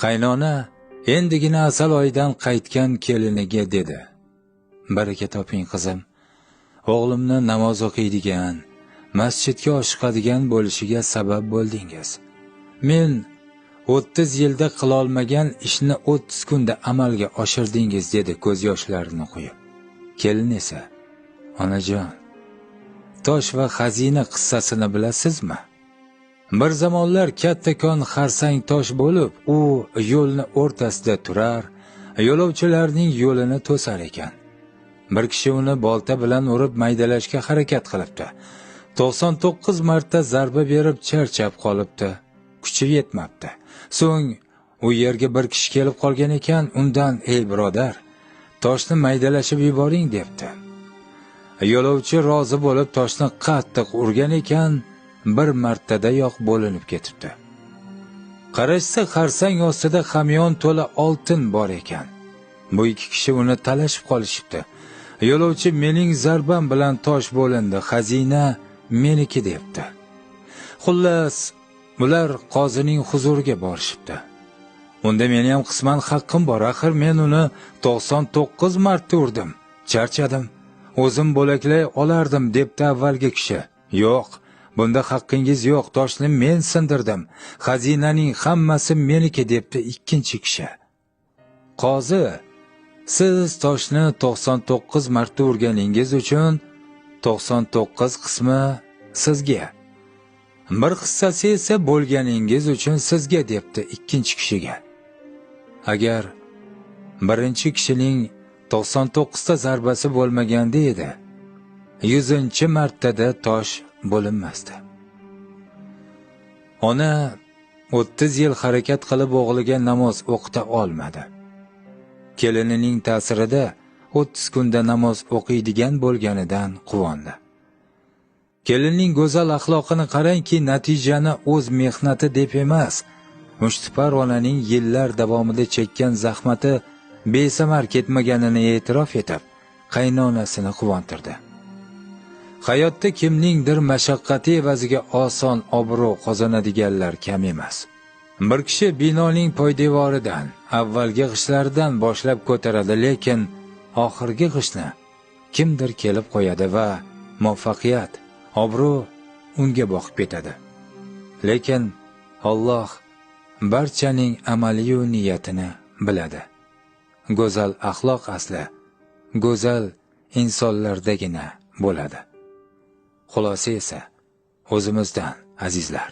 Qaynona endigina asal oyidan qaytgan keliniga dedi: "Baraka toping qizim. O'g'limni namoz o'qiydigan, masjidga oshiqadigan bo'lishiga sabab bo'ldingiz. Men 30 yilda qilolmagan ishni 30 kunda amalga oshirdingiz", dedi ko'z yoshlarini quyib. Kelin esa: "Onajon, tosh va xazina qissasini bilasizmi? Bir zamonlar kattakon xarsang tosh bo'lib, u yo'lni o'rtasida turar, yo'lovchilarning yo'lini to'sar ekan. Bir kishi uni bolta bilan urib maydalashga harakat qilibdi. 99 marta zarba berib charchab qolibdi. Kuchi yetmabdi. So'ng u yerga bir kishi kelib qolgan ekan, undan: "Ey birodar, toshni maydalashib yuboring", debdi. Yo'lovchi rozi bo'lib toshni qattiq urgan ekan, bir martadayoq bo'linib ketibdi. Qarashsa xarsang ostida hamyon to'la oltin bor ekan. Bu ikki kishi uni talashib qolishibdi. Yo'lovchi: "Mening zarbam bilan tosh bo'lindi, xazina meniki", debdi. Xullas, ular qozining huzuriga borishibdi. "Unda meni ham qisman haqqim bor, axir men uni 99 marta urdim, charchadim. O'zim bo'laklay olardim", debdi avvalgi kishi. "Yo'q, bunda haqqingiz yo'q, toshni men sindirdim, xazinaning hammasi meniki", debdi ikkinchi kishi. Qozi: "Siz toshni 99 marta urganingiz uchun 99 qismi sizga, bir hissasi esa bo'lganingiz uchun sizga", debdi ikkinchi kishiga. Agar birinchi kishining 99 ta zarbasi bo'lmaganda edi, 100-chi martada tosh bo'linmasdi. Ona 30 yil harakat qilib o'g'liga namoz o'qita olmadi. Kelinining ta'sirida 30 kunda namoz o'qiydigan bo'lganidan quvondi. Kelinning go'zal axloqini qarangki, natijani o'z mehnati deb emas, Mushtipar onaning yillar davomida chekkan zahmati besamar ketmaganini e'tirof etib, qaynonasini quvontirdi. Hayotda kimningdir mashaqqati evaziga oson obro' qozonadiganlar kam emas. Bir kishi binoning poydevoridan, avvalgi g'ishlaridan boshlab ko'taradi, lekin oxirgi g'ishni kimdir kelib qo'yadi va muvaffaqiyat, obro' unga boqib ketadi. Lekin Alloh barchaning amaliy niyatini biladi. Go'zal axloq asli go'zal insonlardagina bo'ladi. Xulosa esa o'zimizdan, azizlar.